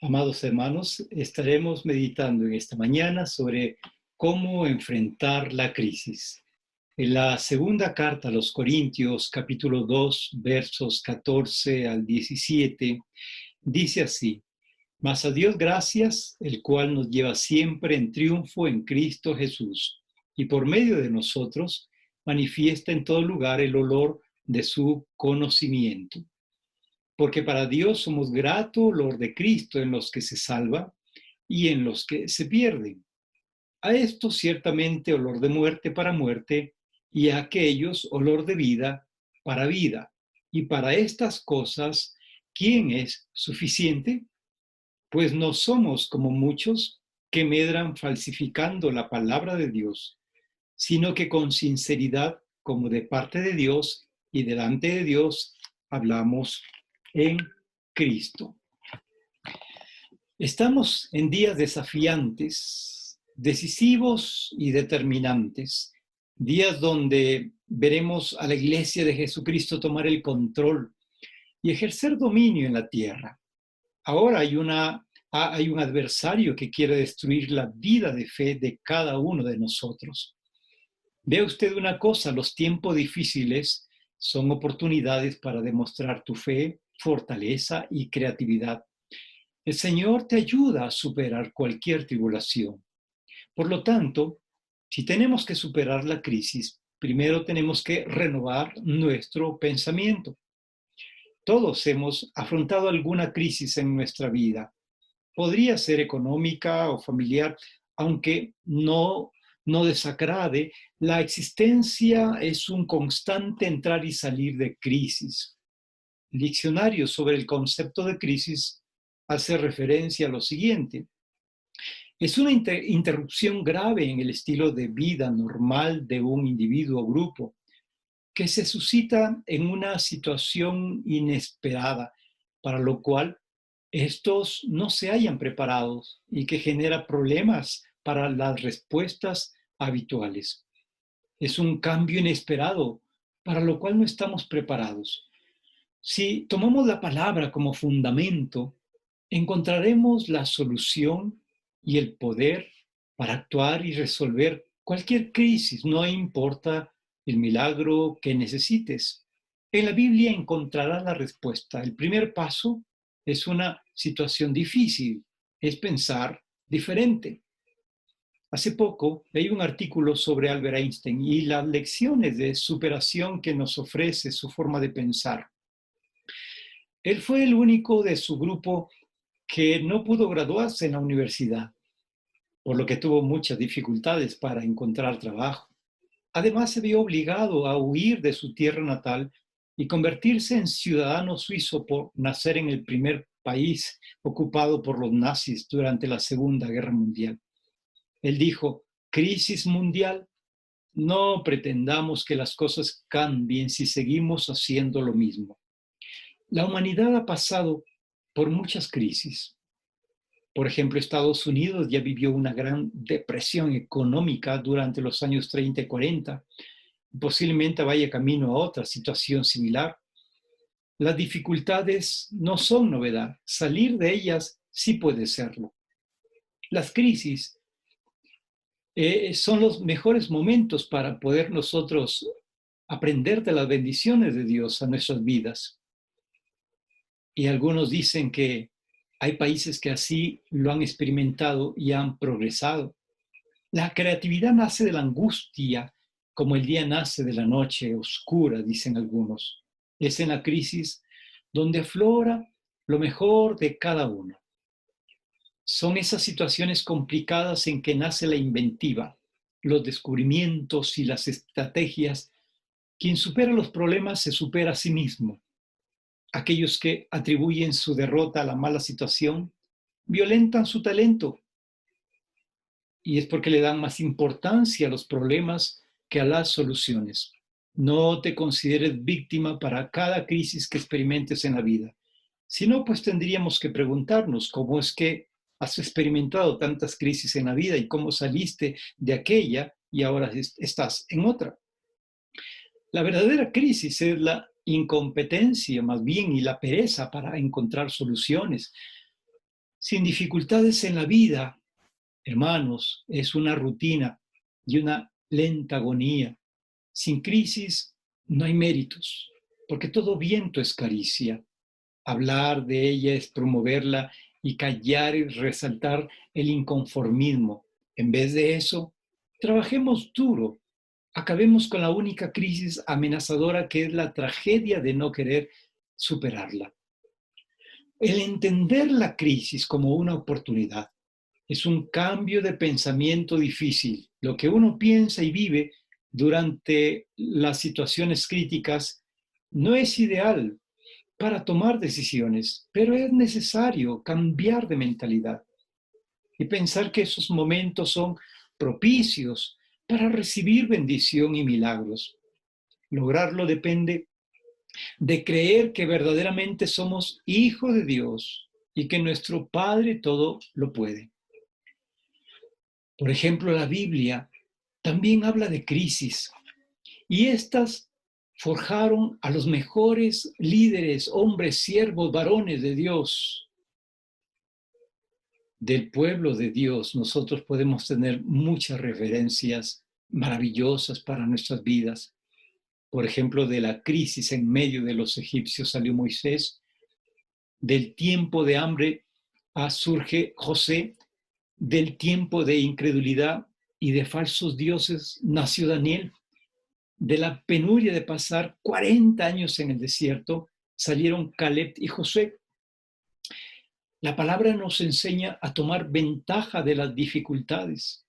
Amados hermanos, estaremos meditando en esta mañana sobre cómo enfrentar la crisis. En la segunda carta a los Corintios, capítulo 2, versos 14 al 17, dice así: Mas a Dios gracias, el cual nos lleva siempre en triunfo en Cristo Jesús, y por medio de nosotros manifiesta en todo lugar el olor de su conocimiento. Porque para Dios somos grato olor de Cristo en los que se salva y en los que se pierden. A estos ciertamente olor de muerte para muerte, y a aquellos olor de vida para vida. Y para estas cosas, ¿quién es suficiente? Pues no somos como muchos que medran falsificando la palabra de Dios, sino que con sinceridad, como de parte de Dios y delante de Dios, hablamos en Cristo. Estamos en días desafiantes, decisivos y determinantes, días donde veremos a la Iglesia de Jesucristo tomar el control y ejercer dominio en la tierra. Ahora hay un adversario que quiere destruir la vida de fe de cada uno de nosotros. Vea usted una cosa: los tiempos difíciles son oportunidades para demostrar tu fe, fortaleza y creatividad. El Señor te ayuda a superar cualquier tribulación. Por lo tanto, si tenemos que superar la crisis, primero tenemos que renovar nuestro pensamiento. Todos hemos afrontado alguna crisis en nuestra vida. Podría ser económica o familiar, aunque no desagrade. La existencia es un constante entrar y salir de crisis. El diccionario sobre el concepto de crisis hace referencia a lo siguiente: es una interrupción grave en el estilo de vida normal de un individuo o grupo que se suscita en una situación inesperada, para lo cual estos no se hayan preparados y que genera problemas para las respuestas habituales. Es un cambio inesperado para lo cual no estamos preparados. Si tomamos la palabra como fundamento, encontraremos la solución y el poder para actuar y resolver cualquier crisis, no importa el milagro que necesites. En la Biblia encontrarás la respuesta. El primer paso es una situación difícil, es pensar diferente. Hace poco leí un artículo sobre Albert Einstein y las lecciones de superación que nos ofrece su forma de pensar. Él fue el único de su grupo que no pudo graduarse en la universidad, por lo que tuvo muchas dificultades para encontrar trabajo. Además, se vio obligado a huir de su tierra natal y convertirse en ciudadano suizo por nacer en el primer país ocupado por los nazis durante la Segunda Guerra Mundial. Él dijo: crisis mundial, no pretendamos que las cosas cambien si seguimos haciendo lo mismo. La humanidad ha pasado por muchas crisis. Por ejemplo, Estados Unidos ya vivió una gran depresión económica durante los años 30 y 40. Posiblemente vaya camino a otra situación similar. Las dificultades no son novedad. Salir de ellas sí puede serlo. Las crisis son los mejores momentos para poder nosotros aprender de las bendiciones de Dios a nuestras vidas. Y algunos dicen que hay países que así lo han experimentado y han progresado. La creatividad nace de la angustia, como el día nace de la noche oscura, dicen algunos. Es en la crisis donde aflora lo mejor de cada uno. Son esas situaciones complicadas en que nace la inventiva, los descubrimientos y las estrategias. Quien supera los problemas se supera a sí mismo. Aquellos que atribuyen su derrota a la mala situación violentan su talento, y es porque le dan más importancia a los problemas que a las soluciones. No te consideres víctima para cada crisis que experimentes en la vida. Si no, pues tendríamos que preguntarnos cómo es que has experimentado tantas crisis en la vida y cómo saliste de aquella y ahora estás en otra. La verdadera crisis es la incompetencia más bien y la pereza para encontrar soluciones. Sin dificultades en la vida, hermanos, es una rutina y una lenta agonía. Sin crisis no hay méritos, porque todo viento es caricia. Hablar de ella es promoverla y callar y resaltar el inconformismo. En vez de eso, trabajemos duro. Acabemos con la única crisis amenazadora que es la tragedia de no querer superarla. El entender la crisis como una oportunidad es un cambio de pensamiento difícil. Lo que uno piensa y vive durante las situaciones críticas no es ideal para tomar decisiones, pero es necesario cambiar de mentalidad y pensar que esos momentos son propicios para recibir bendición y milagros. Lograrlo depende de creer que verdaderamente somos hijos de Dios y que nuestro Padre todo lo puede. Por ejemplo, la Biblia también habla de crisis y estas forjaron a los mejores líderes, hombres, siervos, varones de Dios, del pueblo de Dios. Nosotros podemos tener muchas referencias maravillosas para nuestras vidas. Por ejemplo, de la crisis en medio de los egipcios salió Moisés, del tiempo de hambre surge José, del tiempo de incredulidad y de falsos dioses nació Daniel, de la penuria de pasar 40 años en el desierto salieron Caleb y Josué. La palabra nos enseña a tomar ventaja de las dificultades.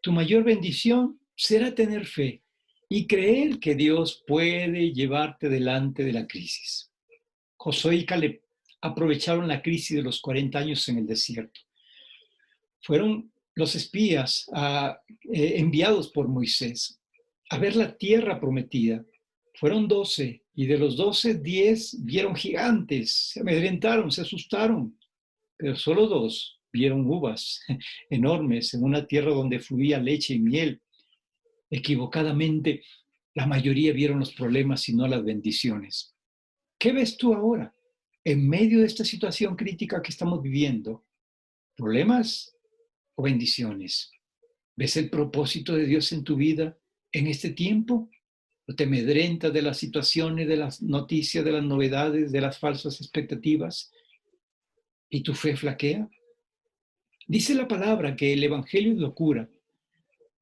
Tu mayor bendición será tener fe y creer que Dios puede llevarte delante de la crisis. Josué y Caleb aprovecharon la crisis de los 40 años en el desierto. Fueron los espías enviados por Moisés a ver la tierra prometida. Fueron 12 y de los 12, 10 vieron gigantes, se amedrentaron, se asustaron, pero solo 2 vieron uvas enormes en una tierra donde fluía leche y miel. Equivocadamente, la mayoría vieron los problemas y no las bendiciones. ¿Qué ves tú ahora en medio de esta situación crítica que estamos viviendo? ¿Problemas o bendiciones? ¿Ves el propósito de Dios en tu vida en este tiempo? ¿O te amedrentas de las situaciones, de las noticias, de las novedades, de las falsas expectativas y tu fe flaquea? Dice la palabra que el evangelio es locura.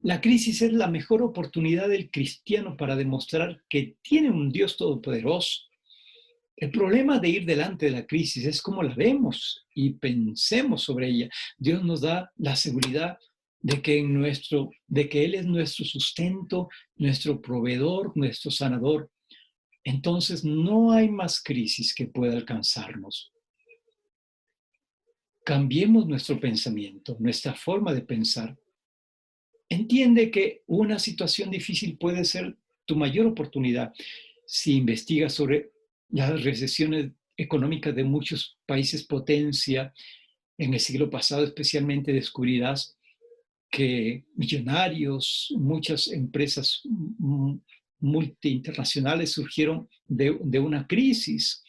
La crisis es la mejor oportunidad del cristiano para demostrar que tiene un Dios todopoderoso. El problema de ir delante de la crisis es cómo la vemos y pensemos sobre ella. Dios nos da la seguridad de que Él es nuestro sustento, nuestro proveedor, nuestro sanador. Entonces no hay más crisis que pueda alcanzarnos. Cambiemos nuestro pensamiento, nuestra forma de pensar. Entiende que una situación difícil puede ser tu mayor oportunidad. Si investigas sobre las recesiones económicas de muchos países potencia en el siglo pasado, especialmente descubrirás que millonarios, muchas empresas multi-internacionales surgieron de una crisis,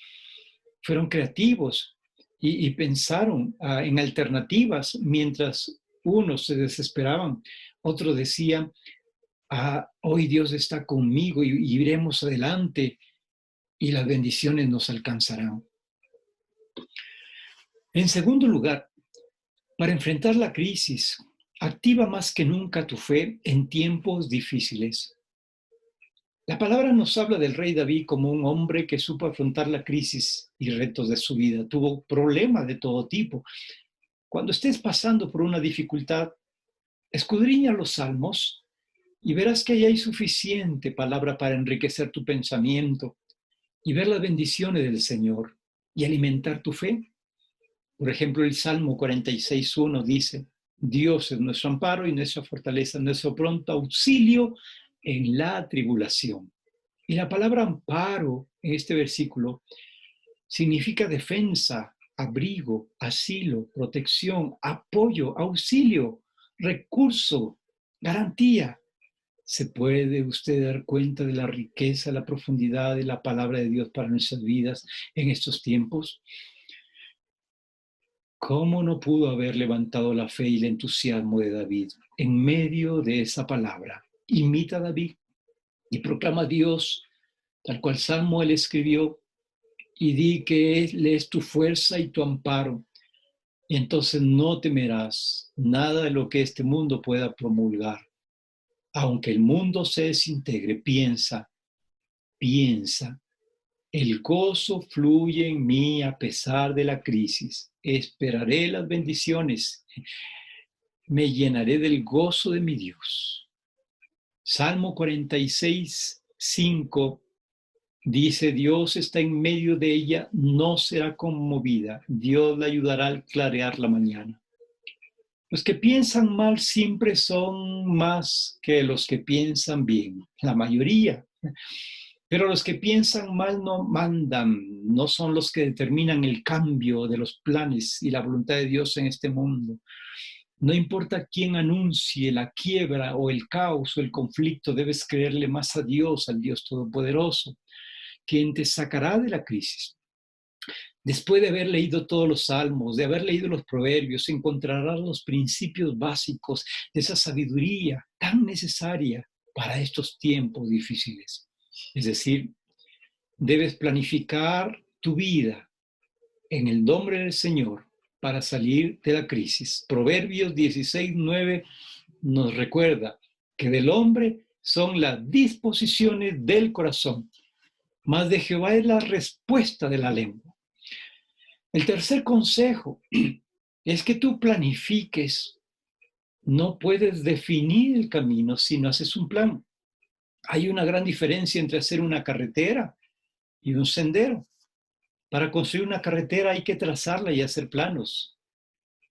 fueron creativos y pensaron en alternativas mientras unos se desesperaban, otros decían, hoy Dios está conmigo y iremos adelante y las bendiciones nos alcanzarán. En segundo lugar, para enfrentar la crisis, activa más que nunca tu fe en tiempos difíciles. La palabra nos habla del rey David como un hombre que supo afrontar la crisis y retos de su vida. Tuvo problemas de todo tipo. Cuando estés pasando por una dificultad, escudriña los salmos y verás que ahí hay suficiente palabra para enriquecer tu pensamiento y ver las bendiciones del Señor y alimentar tu fe. Por ejemplo, el Salmo 46:1 dice, Dios es nuestro amparo y nuestra fortaleza, nuestro pronto auxilio en la tribulación. Y la palabra amparo en este versículo significa defensa, abrigo, asilo, protección, apoyo, auxilio, recurso, garantía. ¿Se puede usted dar cuenta de la riqueza, la profundidad de la palabra de Dios para nuestras vidas en estos tiempos? ¿Cómo no pudo haber levantado la fe y el entusiasmo de David en medio de esa palabra? Imita a David y proclama a Dios, tal cual Salmo él escribió, y di que Él es tu fuerza y tu amparo. Y entonces no temerás nada de lo que este mundo pueda promulgar. Aunque el mundo se desintegre, piensa, el gozo fluye en mí a pesar de la crisis. Esperaré las bendiciones, me llenaré del gozo de mi Dios. Salmo 46, 5 dice: Dios está en medio de ella, no será conmovida. Dios la ayudará al clarear la mañana. Los que piensan mal siempre son más que los que piensan bien, la mayoría. Pero los que piensan mal no mandan, no son los que determinan el cambio de los planes y la voluntad de Dios en este mundo. No importa quién anuncie la quiebra o el caos o el conflicto, debes creerle más a Dios, al Dios Todopoderoso, quien te sacará de la crisis. Después de haber leído todos los salmos, de haber leído los proverbios, encontrarás los principios básicos de esa sabiduría tan necesaria para estos tiempos difíciles. Es decir, debes planificar tu vida en el nombre del Señor para salir de la crisis. Proverbios 16:9 nos recuerda que del hombre son las disposiciones del corazón, mas de Jehová es la respuesta de la lengua. El tercer consejo es que tú planifiques. No puedes definir el camino si no haces un plan. Hay una gran diferencia entre hacer una carretera y un sendero. Para construir una carretera hay que trazarla y hacer planos.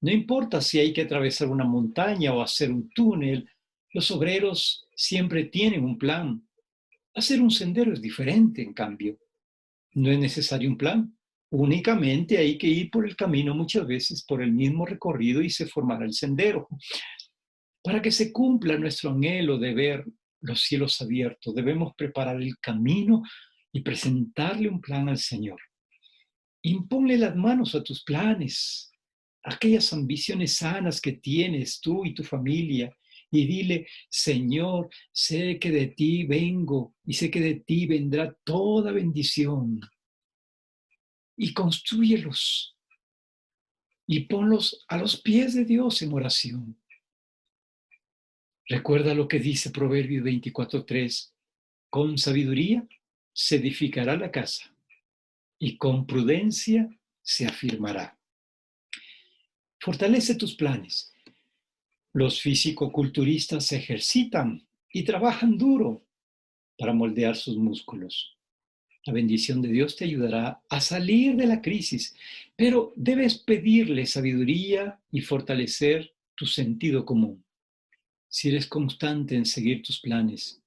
No importa si hay que atravesar una montaña o hacer un túnel, los obreros siempre tienen un plan. Hacer un sendero es diferente, en cambio. No es necesario un plan. Únicamente hay que ir por el camino muchas veces por el mismo recorrido y se formará el sendero. Para que se cumpla nuestro anhelo de ver los cielos abiertos, debemos preparar el camino y presentarle un plan al Señor. Imponle las manos a tus planes, aquellas ambiciones sanas que tienes tú y tu familia, y dile: Señor, sé que de ti vengo y sé que de ti vendrá toda bendición. Y constrúyelos y ponlos a los pies de Dios en oración. Recuerda lo que dice Proverbios 24:3: con sabiduría se edificará la casa y con prudencia se afirmará. Fortalece tus planes. Los físico-culturistas se ejercitan y trabajan duro para moldear sus músculos. La bendición de Dios te ayudará a salir de la crisis, pero debes pedirle sabiduría y fortalecer tu sentido común. Si eres constante en seguir tus planes,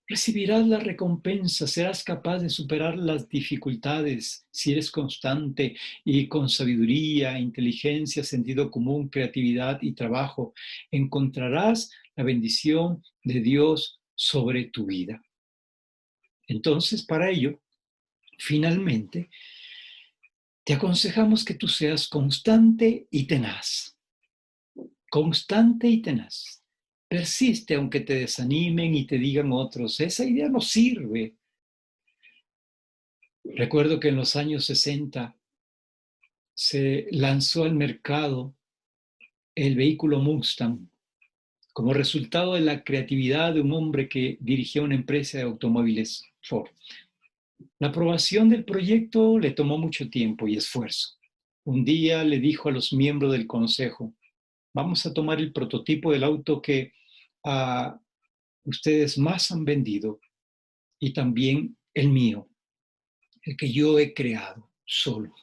recibirás la recompensa, serás capaz de superar las dificultades. Si eres constante y con sabiduría, inteligencia, sentido común, creatividad y trabajo, encontrarás la bendición de Dios sobre tu vida. Entonces, para ello, finalmente, te aconsejamos que tú seas constante y tenaz. Constante y tenaz. Persiste aunque te desanimen y te digan otros: esa idea no sirve. Recuerdo que en los años 60 se lanzó al mercado el vehículo Mustang como resultado de la creatividad de un hombre que dirigía una empresa de automóviles Ford. La aprobación del proyecto le tomó mucho tiempo y esfuerzo. Un día le dijo a los miembros del consejo: vamos a tomar el prototipo del auto que ustedes más han vendido y también el mío, el que yo he creado solo.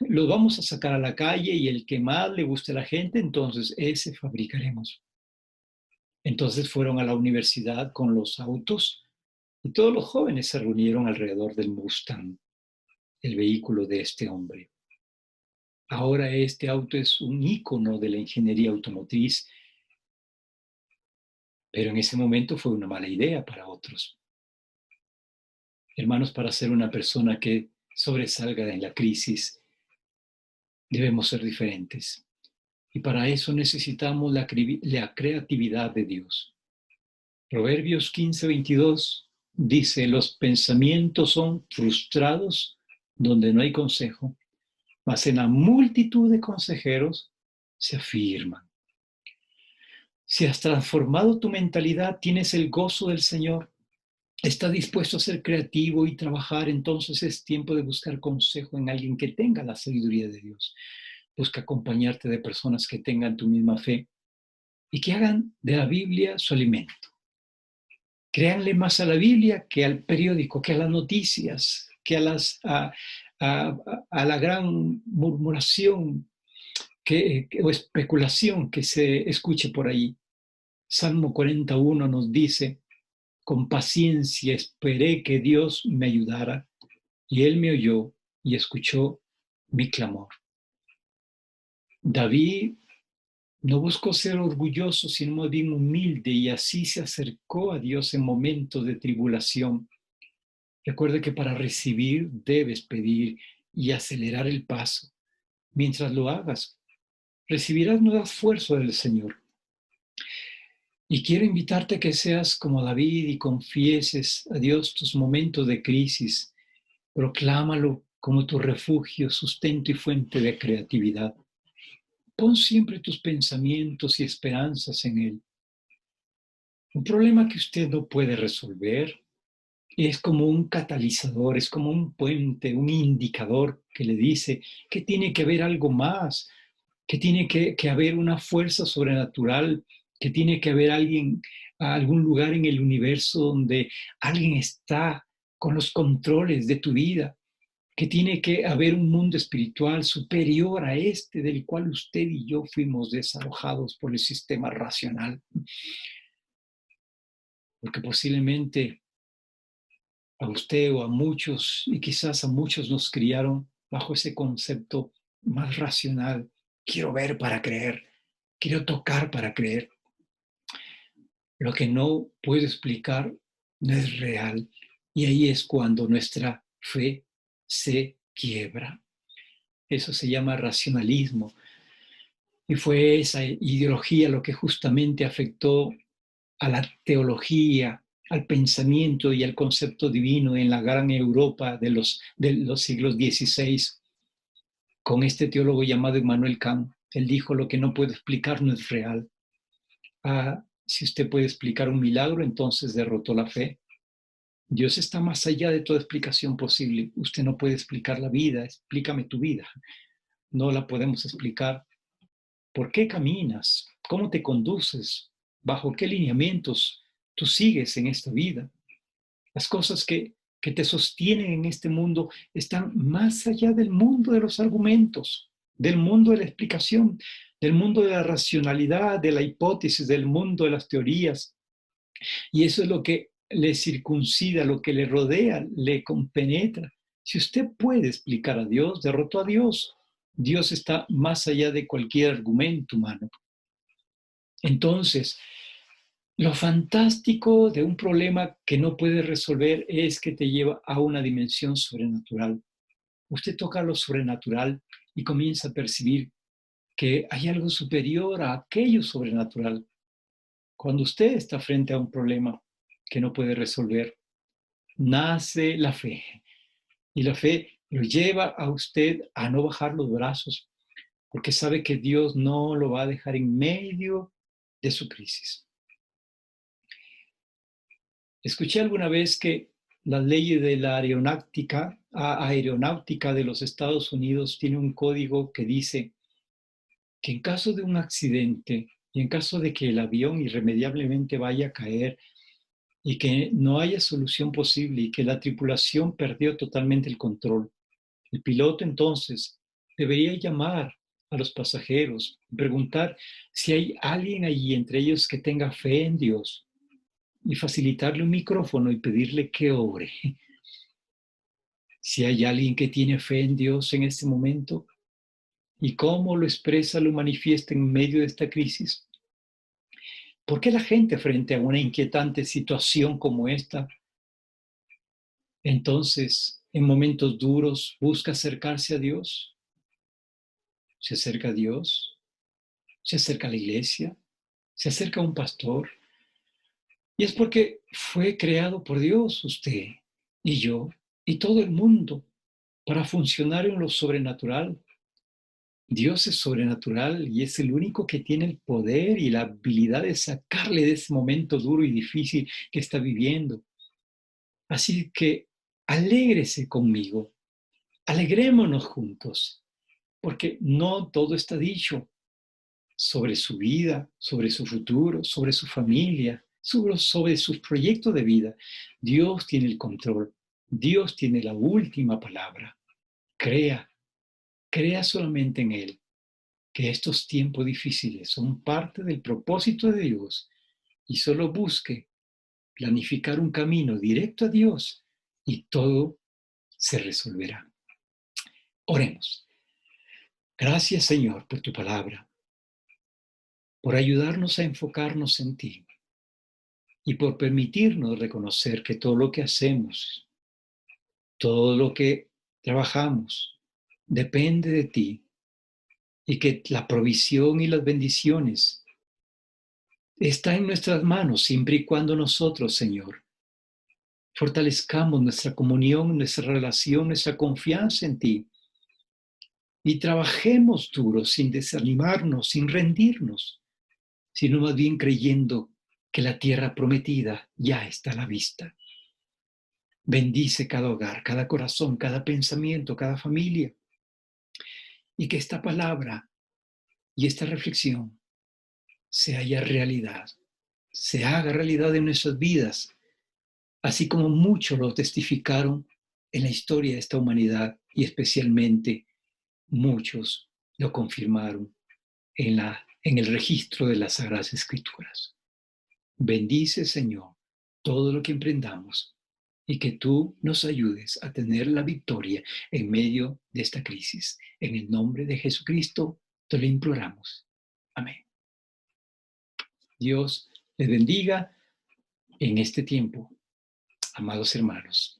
Los vamos a sacar a la calle y el que más le guste a la gente, entonces ese fabricaremos. Entonces fueron a la universidad con los autos y todos los jóvenes se reunieron alrededor del Mustang, el vehículo de este hombre. Ahora este auto es un ícono de la ingeniería automotriz, pero en ese momento fue una mala idea para otros. Hermanos, para ser una persona que sobresalga en la crisis, debemos ser diferentes. Y para eso necesitamos la creatividad de Dios. Proverbios 15:22 dice, los pensamientos son frustrados donde no hay consejo, mas en la multitud de consejeros se afirman. Si has transformado tu mentalidad, tienes el gozo del Señor, estás dispuesto a ser creativo y trabajar, entonces es tiempo de buscar consejo en alguien que tenga la sabiduría de Dios. Busca acompañarte de personas que tengan tu misma fe y que hagan de la Biblia su alimento. Créanle más a la Biblia que al periódico, que a las noticias, que a la gran murmuración o especulación que se escuche por ahí. Salmo 41 nos dice, con paciencia esperé que Dios me ayudara, y Él me oyó y escuchó mi clamor. David no buscó ser orgulloso, sino más bien humilde, y así se acercó a Dios en momentos de tribulación. Recuerde que para recibir debes pedir y acelerar el paso. Mientras lo hagas, recibirás nueva fuerza del Señor. Y quiero invitarte a que seas como David y confieses a Dios tus momentos de crisis. Proclámalo como tu refugio, sustento y fuente de creatividad. Pon siempre tus pensamientos y esperanzas en Él. Un problema que usted no puede resolver es como un catalizador, es como un puente, un indicador que le dice que tiene que haber algo más, que tiene que haber una fuerza sobrenatural, que tiene que haber algún lugar en el universo donde alguien está con los controles de tu vida, que tiene que haber un mundo espiritual superior a este del cual usted y yo fuimos desalojados por el sistema racional. Porque posiblemente a usted o a muchos, y quizás a muchos nos criaron bajo ese concepto más racional. Quiero ver para creer, quiero tocar para creer. Lo que no puedo explicar no es real. Y ahí es cuando nuestra fe se quiebra. Eso se llama racionalismo. Y fue esa ideología lo que justamente afectó a la teología, al pensamiento y al concepto divino en la gran Europa de los siglos XVI, con este teólogo llamado Immanuel Kant. Él dijo, lo que no puedo explicar no es real. Si usted puede explicar un milagro, entonces derrotó la fe. Dios está más allá de toda explicación posible. Usted no puede explicar la vida, explícame tu vida. No la podemos explicar. ¿Por qué caminas? ¿Cómo te conduces? ¿Bajo qué lineamientos tú sigues en esta vida? Las cosas que te sostienen en este mundo están más allá del mundo de los argumentos, del mundo de la explicación, del mundo de la racionalidad, de la hipótesis, del mundo de las teorías. Y eso es lo que le circuncida, lo que le rodea, le compenetra. Si usted puede explicar a Dios, derrotó a Dios. Dios está más allá de cualquier argumento humano. Entonces, lo fantástico de un problema que no puedes resolver es que te lleva a una dimensión sobrenatural. Usted toca lo sobrenatural y comienza a percibir que hay algo superior a aquello sobrenatural. Cuando usted está frente a un problema que no puede resolver, nace la fe. Y la fe lo lleva a usted a no bajar los brazos, porque sabe que Dios no lo va a dejar en medio de su crisis. Escuché alguna vez que las leyes de la aeronáutica de los Estados Unidos tiene un código que dice que en caso de un accidente y en caso de que el avión irremediablemente vaya a caer y que no haya solución posible y que la tripulación perdió totalmente el control, el piloto entonces debería llamar a los pasajeros, preguntar si hay alguien allí entre ellos que tenga fe en Dios y facilitarle un micrófono y pedirle que ore. Si hay alguien que tiene fe en Dios en este momento y cómo lo expresa, lo manifiesta en medio de esta crisis. ¿Por qué la gente frente a una inquietante situación como esta, entonces en momentos duros busca acercarse a Dios? Se acerca a Dios, se acerca a la iglesia, se acerca a un pastor. Y es porque fue creado por Dios usted y yo y todo el mundo para funcionar en lo sobrenatural. Dios es sobrenatural y es el único que tiene el poder y la habilidad de sacarle de ese momento duro y difícil que está viviendo. Así que alégrese conmigo, alegrémonos juntos, porque no todo está dicho sobre su vida, sobre su futuro, sobre su familia, sobre sus proyectos de vida. Dios tiene el control, Dios tiene la última palabra. Crea, crea solamente en Él, que estos tiempos difíciles son parte del propósito de Dios y solo busque planificar un camino directo a Dios y todo se resolverá. Oremos. Gracias, Señor, por tu palabra, por ayudarnos a enfocarnos en ti y por permitirnos reconocer que todo lo que hacemos, todo lo que trabajamos, depende de ti y que la provisión y las bendiciones está en nuestras manos siempre y cuando nosotros, Señor, fortalezcamos nuestra comunión, nuestra relación, nuestra confianza en ti y trabajemos duro sin desanimarnos, sin rendirnos, sino más bien creyendo que la tierra prometida ya está a la vista. Bendice cada hogar, cada corazón, cada pensamiento, cada familia. Y que esta palabra y esta reflexión se haga realidad, se haga realidad en nuestras vidas, así como muchos lo testificaron en la historia de esta humanidad y especialmente muchos lo confirmaron en el registro de las Sagradas Escrituras. Bendice, Señor, todo lo que emprendamos y que tú nos ayudes a tener la victoria en medio de esta crisis. En el nombre de Jesucristo te lo imploramos. Amén. Dios les bendiga en este tiempo, amados hermanos.